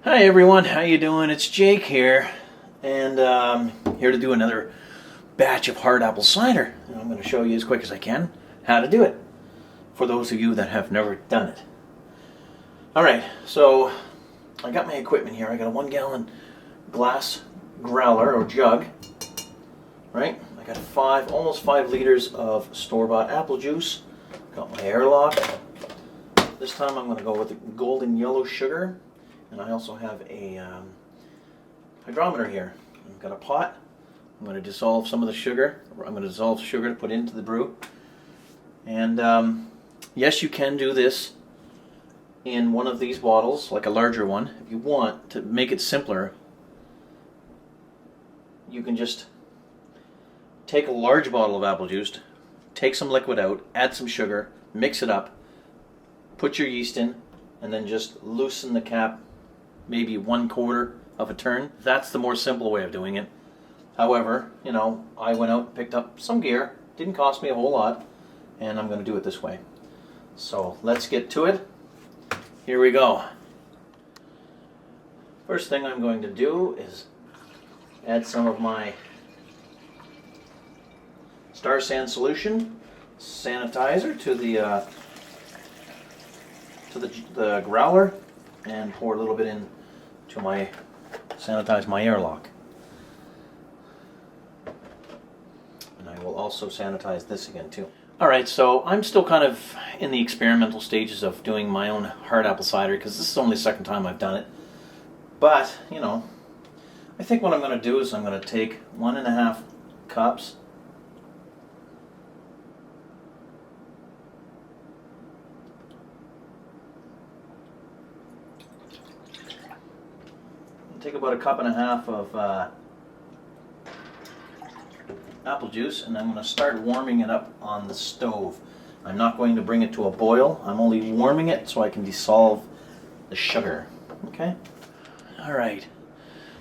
Hi everyone, how you doing? It's Jake here, and here to do another batch of hard apple cider. And I'm going to show you as quick as I can how to do it, for those of you that have never done it. Alright, so I got my equipment here. I got a 1 gallon glass growler or jug, right? I got almost 5 liters of store-bought apple juice. Got my airlock. This time I'm going to go with the golden yellow sugar. And I also have a hydrometer here. I've got a pot. I'm going to dissolve some of the sugar. I'm going to dissolve sugar to put into the brew. And yes, you can do this in one of these bottles, like a larger one. If you want to make it simpler, you can just take a large bottle of apple juice, take some liquid out, add some sugar, mix it up, put your yeast in, and then just loosen the cap maybe 1/4 of a turn. That's the more simple way of doing it. However, you know, I went out and picked up some gear. Didn't cost me a whole lot, and I'm going to do it this way. So let's get to it. Here we go. First thing I'm going to do is add some of my Star San solution sanitizer to the growler, and pour a little bit in to sanitize my airlock. And I will also sanitize this again too. Alright, so I'm still kind of in the experimental stages of doing my own hard apple cider, because this is only the second time I've done it. But, you know, I think what I'm going to do is I'm going to take 1.5 cups take about 1.5 cups of apple juice, and I'm going to start warming it up on the stove. I'm not going to bring it to a boil. I'm only warming it so I can dissolve the sugar. Okay? Alright.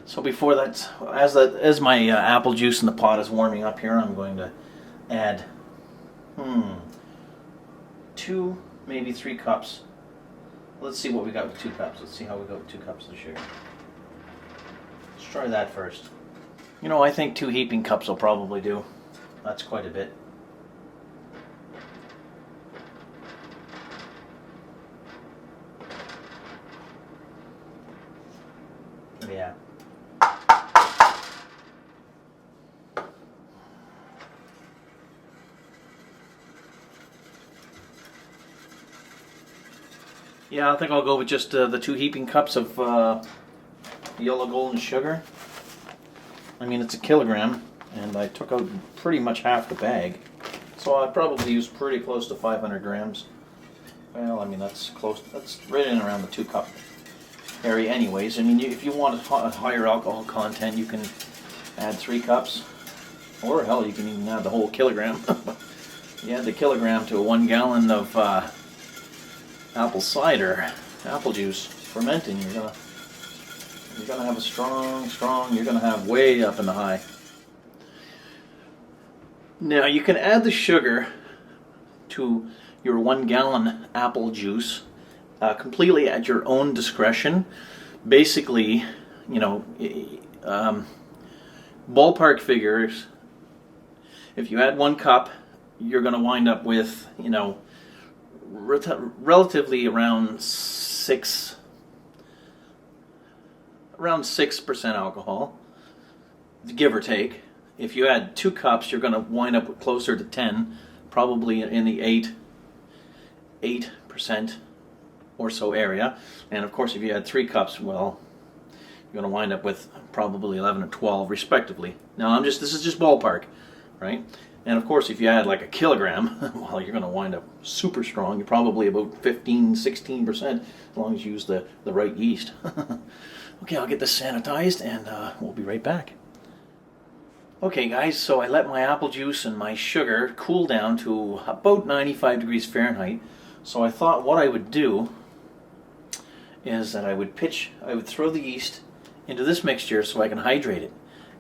So before that, as my apple juice in the pot is warming up here, I'm going to add 2, maybe 3 cups. Let's see what we got with 2 cups. Let's see how we go with 2 cups of sugar. Let's try that first. You know, I think 2 heaping cups will probably do. That's quite a bit. Yeah. Yeah, I think I'll go with just the 2 heaping cups of yellow golden sugar. I mean, it's 1 kilogram, and I took out pretty much half the bag, so I probably used pretty close to 500 grams. Well, I mean, that's close. That's right in around the 2 cup area anyways. I mean, if you want a higher alcohol content, you can add 3 cups, or hell, you can even add the whole kilogram. You add the kilogram to a 1 gallon of apple cider, apple juice, fermenting, you're gonna have a strong, you're gonna have way up in the high. Now you can add the sugar to your 1 gallon apple juice completely at your own discretion. Basically, you know, ballpark figures, if you add 1 cup, you're gonna wind up with, you know, relatively around 6% alcohol, give or take. If you add 2 cups, you're going to wind up with closer to 10, probably in the 8% or so area. And of course, if you add 3 cups, well, you're going to wind up with probably 11 or 12 respectively. Now, this is just ballpark, right? And of course, if you add like 1 kilogram, well, you're going to wind up super strong. You're probably about 15-16%, as long as you use the right yeast. Okay, I'll get this sanitized, and we'll be right back. Okay, guys, so I let my apple juice and my sugar cool down to about 95 degrees Fahrenheit. So I thought what I would do is that I would throw the yeast into this mixture so I can hydrate it,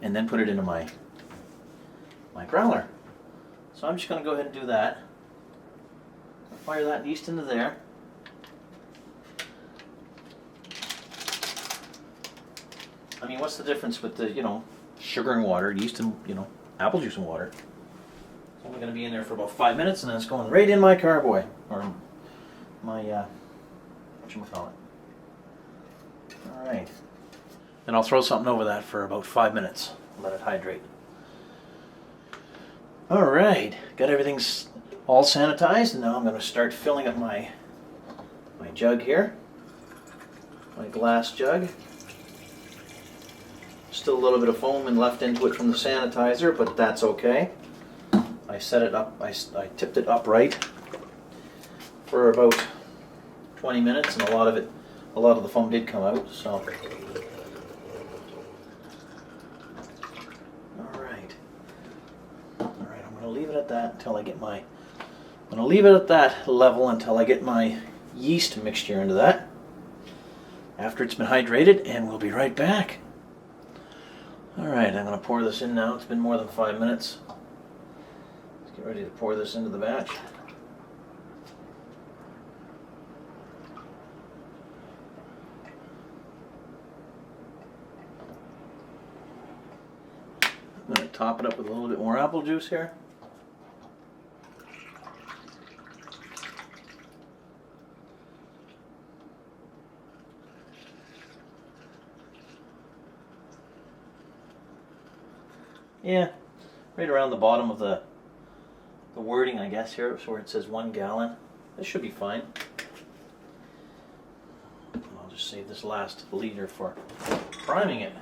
and then put it into my growler. So I'm just going to go ahead and do that. Fire that yeast into there. I mean, what's the difference with the, sugar and water, yeast and, apple juice and water? It's only going to be in there for about 5 minutes, and then it's going right in my carboy, or my, whatchamacallit. All right. Then I'll throw something over that for about 5 minutes. Let it hydrate. All right, got everything all sanitized, and now I'm going to start filling up my jug here, my glass jug. Still a little bit of foam and left into it from the sanitizer, but that's okay. I set it up, I tipped it upright for about 20 minutes, and a lot of the foam did come out. So. Leave it at that until I get my. I'm going to leave it at that level until I get my yeast mixture into that. After it's been hydrated, and we'll be right back. All right, I'm going to pour this in now. It's been more than 5 minutes. Let's get ready to pour this into the batch. I'm going to top it up with a little bit more apple juice here. Yeah, right around the bottom of the wording, I guess, here, where it says 1 gallon. This should be fine. I'll just save this last liter for priming it.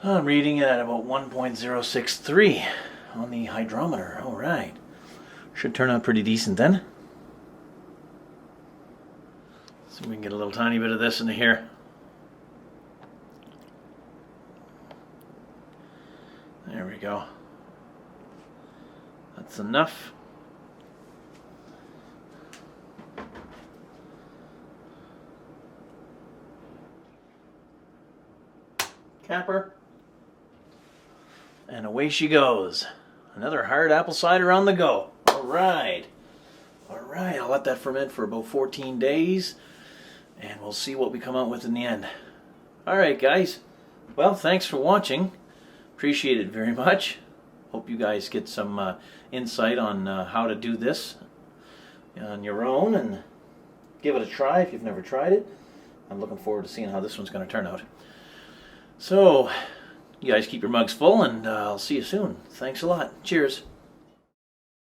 I'm reading it at about 1.063 on the hydrometer. All right. Should turn out pretty decent then. So we can get a little tiny bit of this into here. There we go. That's enough. Capper. And away she goes. Another hard apple cider on the go. All right. All right, I'll let that ferment for about 14 days. And we'll see what we come out with in the end. All right, guys. Well, thanks for watching. Appreciate it very much. Hope you guys get some insight on how to do this on your own and give it a try if you've never tried it. I'm looking forward to seeing how this one's going to turn out. So, you guys keep your mugs full, and I'll see you soon. Thanks a lot. Cheers.